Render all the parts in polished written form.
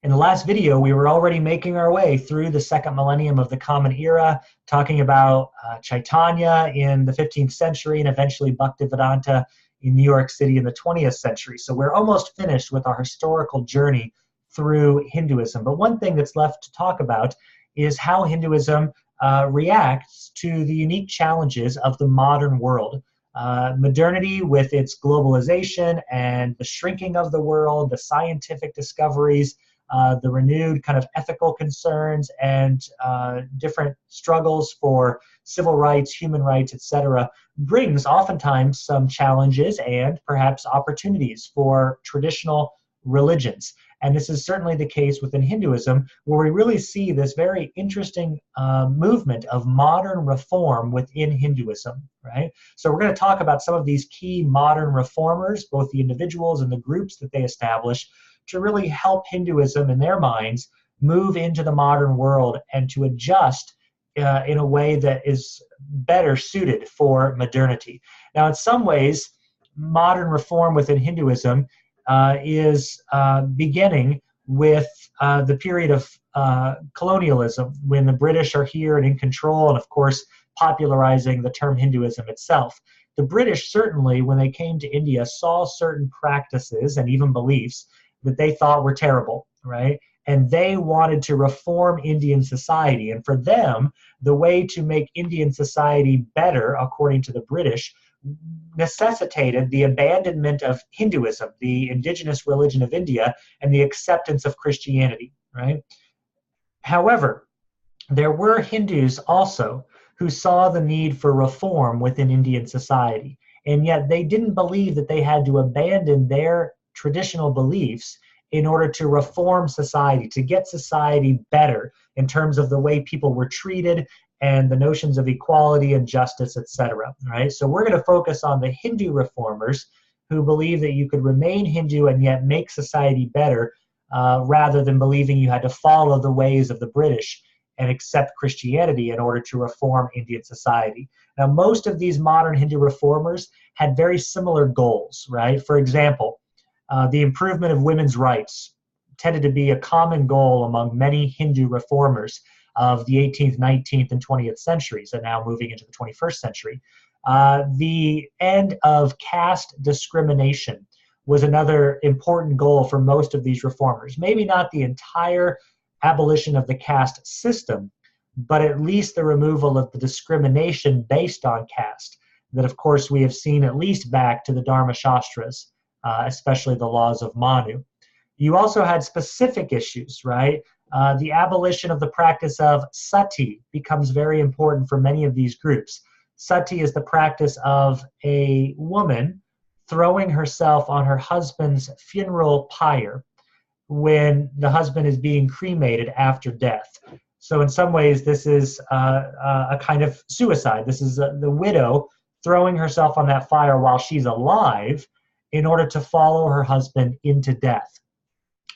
In the last video, we were already making our way through the second millennium of the Common Era, talking about Chaitanya in the 15th century and eventually Bhaktivedanta in New York City in the 20th century. So we're almost finished with our historical journey through Hinduism. But one thing that's left to talk about is how Hinduism reacts to the unique challenges of the modern world. Modernity, with its globalization and the shrinking of the world, the scientific discoveries, the renewed kind of ethical concerns and different struggles for civil rights, human rights, etc., brings oftentimes some challenges and perhaps opportunities for traditional religions. And this is certainly the case within Hinduism, where we really see this very interesting movement of modern reform within Hinduism, right? So we're going to talk about some of these key modern reformers, both the individuals and the groups that they establish, to really help Hinduism, in their minds, move into the modern world and to adjust in a way that is better suited for modernity. Now, in some ways, modern reform within Hinduism is beginning with the period of colonialism, when the British are here and in control, and of course popularizing the term Hinduism itself. The British certainly, when they came to India, saw certain practices and even beliefs that they thought were terrible, right? And they wanted to reform Indian society. And for them, the way to make Indian society better, according to the British, necessitated the abandonment of Hinduism, the indigenous religion of India, and the acceptance of Christianity, right? However, there were Hindus also who saw the need for reform within Indian society, and yet they didn't believe that they had to abandon their traditional beliefs in order to reform society, to get society better in terms of the way people were treated and the notions of equality and justice, etc. Right? So we're going to focus on the Hindu reformers who believe that you could remain Hindu and yet make society better, rather than believing you had to follow the ways of the British and accept Christianity in order to reform Indian society. Now, most of these modern Hindu reformers had very similar goals, right? For example, the improvement of women's rights tended to be a common goal among many Hindu reformers of the 18th, 19th, and 20th centuries, and now moving into the 21st century. The end of caste discrimination was another important goal for most of these reformers. Maybe not the entire abolition of the caste system, but at least the removal of the discrimination based on caste that, of course, we have seen at least back to the Dharma Shastras, especially the laws of Manu. You also had specific issues, right? The abolition of the practice of sati becomes very important for many of these groups. Sati is the practice of a woman throwing herself on her husband's funeral pyre when the husband is being cremated after death. So in some ways, this is a kind of suicide. This is the widow throwing herself on that fire while she's alive in order to follow her husband into death.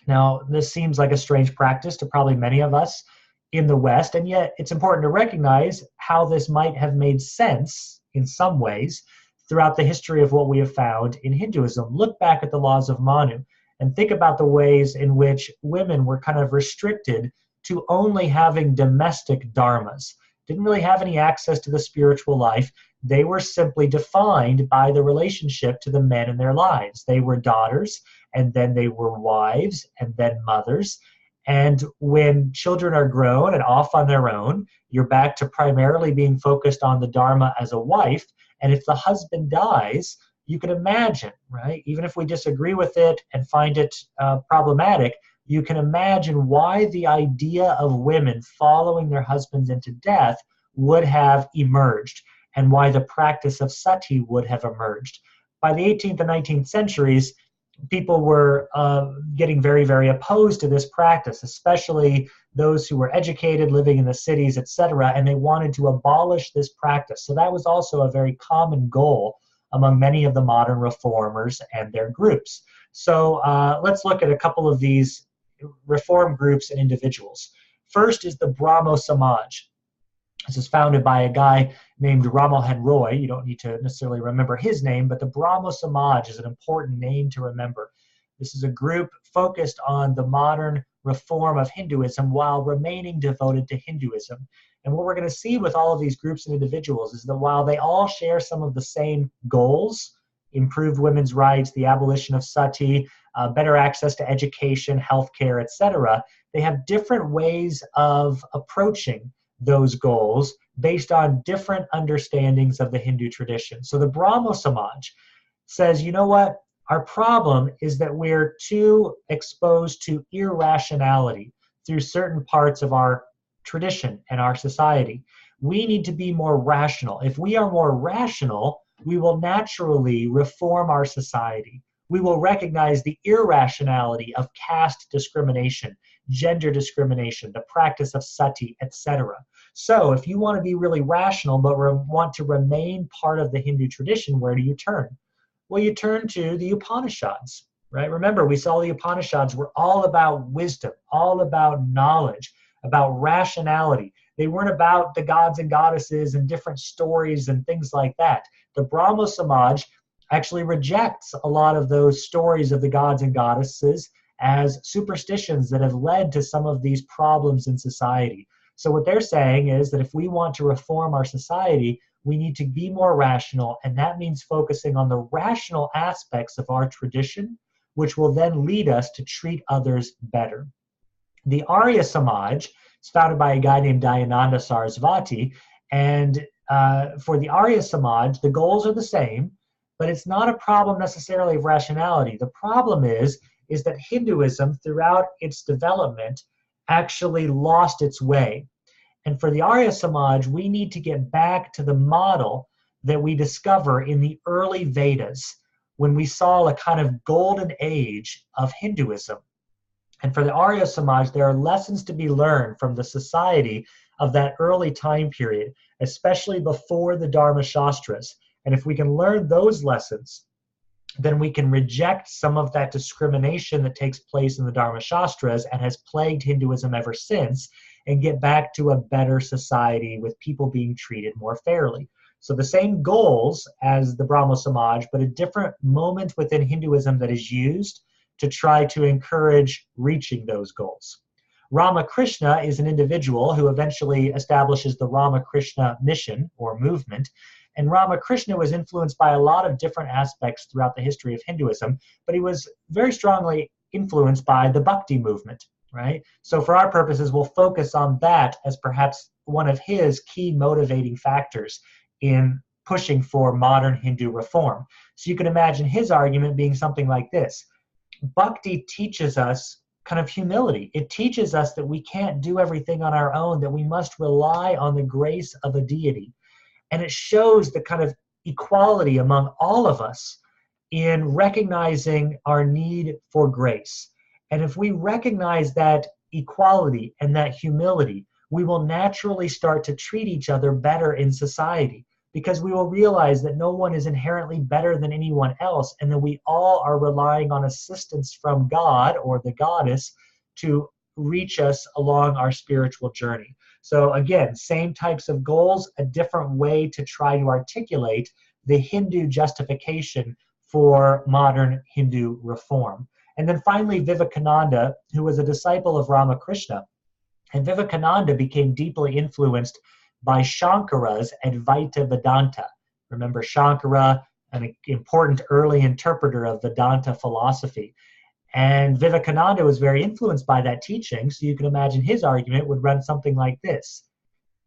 Now, this seems like a strange practice to probably many of us in the West, and yet it's important to recognize how this might have made sense in some ways throughout the history of what we have found in Hinduism. Look back at the laws of Manu and think about the ways in which women were kind of restricted to only having domestic dharmas, didn't really have any access to the spiritual life. They were simply defined by the relationship to the men in their lives. They were daughters, and then they were wives, and then mothers. And when children are grown and off on their own, you're back to primarily being focused on the dharma as a wife. And if the husband dies, you can imagine, right? Even if we disagree with it and find it problematic, you can imagine why the idea of women following their husbands into death would have emerged, and why the practice of sati would have emerged. By the 18th and 19th centuries, people were getting very, very opposed to this practice, especially those who were educated, living in the cities, etc., and they wanted to abolish this practice. So that was also a very common goal among many of the modern reformers and their groups. So let's look at a couple of these reform groups and individuals. First is the Brahmo Samaj. This is founded by a guy named Ramohan Roy. You don't need to necessarily remember his name, but the Brahmo Samaj is an important name to remember. This is a group focused on the modern reform of Hinduism while remaining devoted to Hinduism. And what we're going to see with all of these groups and individuals is that while they all share some of the same goals, improved women's rights, the abolition of sati, better access to education, healthcare, etc., they have different ways of approaching those goals based on different understandings of the Hindu tradition. So the Brahmo Samaj says, you know what? Our problem is that we're too exposed to irrationality through certain parts of our tradition and our society. We need to be more rational. If we are more rational, we will naturally reform our society. We will recognize the irrationality of caste discrimination, gender discrimination, the practice of sati, etc. So if you want to be really rational but want to remain part of the Hindu tradition, where do you turn? Well, you turn to the Upanishads, right? Remember, we saw the Upanishads were all about wisdom, all about knowledge, about rationality. They weren't about the gods and goddesses and different stories and things like that. The Brahmo Samaj actually rejects a lot of those stories of the gods and goddesses as superstitions that have led to some of these problems in society. So what they're saying is that if we want to reform our society, we need to be more rational, and that means focusing on the rational aspects of our tradition, which will then lead us to treat others better. The Arya Samaj is founded by a guy named Dayananda Sarasvati, and for the Arya Samaj, the goals are the same, but it's not a problem necessarily of rationality. The problem is that Hinduism, throughout its development, actually lost its way. And for the Arya Samaj, we need to get back to the model that we discover in the early Vedas, when we saw a kind of golden age of Hinduism. And for the Arya Samaj, there are lessons to be learned from the society of that early time period, especially before the Dharma Shastras. And if we can learn those lessons, then we can reject some of that discrimination that takes place in the Dharma Shastras and has plagued Hinduism ever since, and get back to a better society with people being treated more fairly. So the same goals as the Brahmo Samaj, but a different moment within Hinduism that is used to try to encourage reaching those goals. Ramakrishna is an individual who eventually establishes the Ramakrishna mission or movement. And Ramakrishna was influenced by a lot of different aspects throughout the history of Hinduism, but he was very strongly influenced by the Bhakti movement, right? So for our purposes, we'll focus on that as perhaps one of his key motivating factors in pushing for modern Hindu reform. So you can imagine his argument being something like this. Bhakti teaches us kind of humility. It teaches us that we can't do everything on our own, that we must rely on the grace of a deity. And it shows the kind of equality among all of us in recognizing our need for grace. And if we recognize that equality and that humility, we will naturally start to treat each other better in society, because we will realize that no one is inherently better than anyone else, and that we all are relying on assistance from God or the goddess to reach us along our spiritual journey. So again, same types of goals, a different way to try to articulate the Hindu justification for modern Hindu reform. And then finally, Vivekananda, who was a disciple of Ramakrishna. And Vivekananda became deeply influenced by Shankara's Advaita Vedanta. Remember Shankara, an important early interpreter of Vedanta philosophy. And Vivekananda was very influenced by that teaching, so you can imagine his argument would run something like this.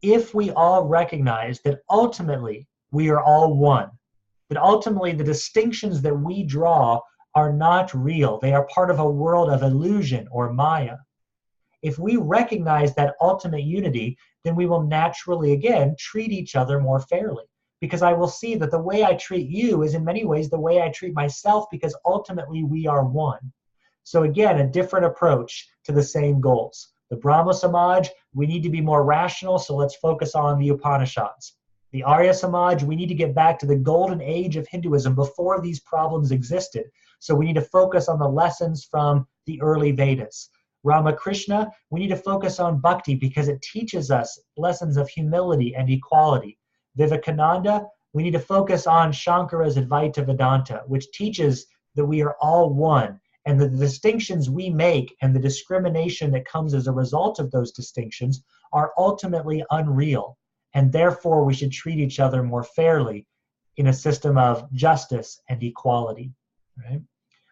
If we all recognize that ultimately we are all one, that ultimately the distinctions that we draw are not real, they are part of a world of illusion or maya. If we recognize that ultimate unity, then we will naturally, again, treat each other more fairly. Because I will see that the way I treat you is in many ways the way I treat myself, because ultimately we are one. So again, a different approach to the same goals. The Brahmo Samaj, we need to be more rational, so let's focus on the Upanishads. The Arya Samaj, we need to get back to the golden age of Hinduism before these problems existed. So we need to focus on the lessons from the early Vedas. Ramakrishna, we need to focus on bhakti because it teaches us lessons of humility and equality. Vivekananda, we need to focus on Shankara's Advaita Vedanta, which teaches that we are all one and the distinctions we make and the discrimination that comes as a result of those distinctions are ultimately unreal, and therefore we should treat each other more fairly in a system of justice and equality. Right?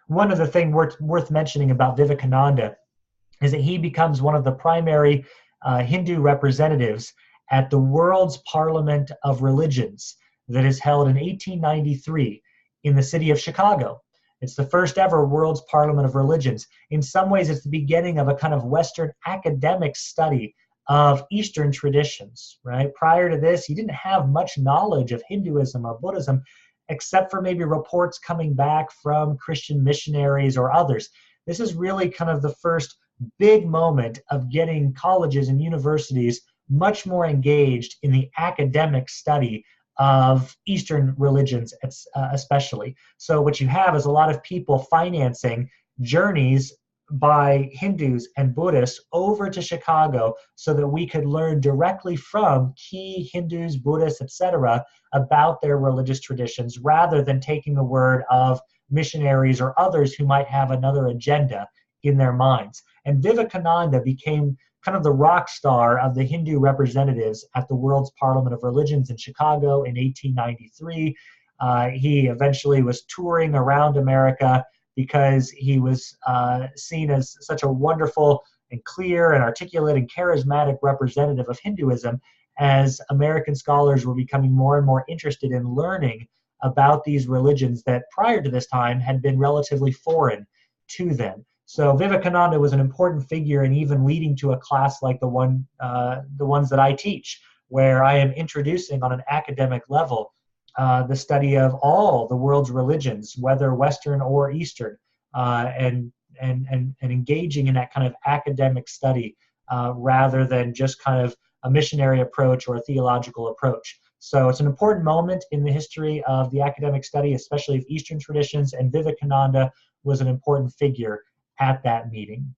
One of the things worth mentioning about Vivekananda is that he becomes one of the primary Hindu representatives at the World's Parliament of Religions that is held in 1893 in the city of Chicago. It's the first ever World's Parliament of Religions. In some ways, it's the beginning of a kind of Western academic study of Eastern traditions, right? Prior to this, you didn't have much knowledge of Hinduism or Buddhism, except for maybe reports coming back from Christian missionaries or others. This is really kind of the first big moment of getting colleges and universities much more engaged in the academic study of Eastern religions, especially. So what you have is a lot of people financing journeys by Hindus and Buddhists over to Chicago so that we could learn directly from key Hindus, Buddhists, etc., about their religious traditions, rather than taking the word of missionaries or others who might have another agenda in their minds. And Vivekananda became kind of the rock star of the Hindu representatives at the World's Parliament of Religions in Chicago in 1893. He eventually was touring around America because he was seen as such a wonderful and clear and articulate and charismatic representative of Hinduism, as American scholars were becoming more and more interested in learning about these religions that prior to this time had been relatively foreign to them. So Vivekananda was an important figure in even leading to a class like the ones that I teach, where I am introducing on an academic level the study of all the world's religions, whether Western or Eastern, and engaging in that kind of academic study rather than just kind of a missionary approach or a theological approach. So it's an important moment in the history of the academic study, especially of Eastern traditions, and Vivekananda was an important figure at that meeting.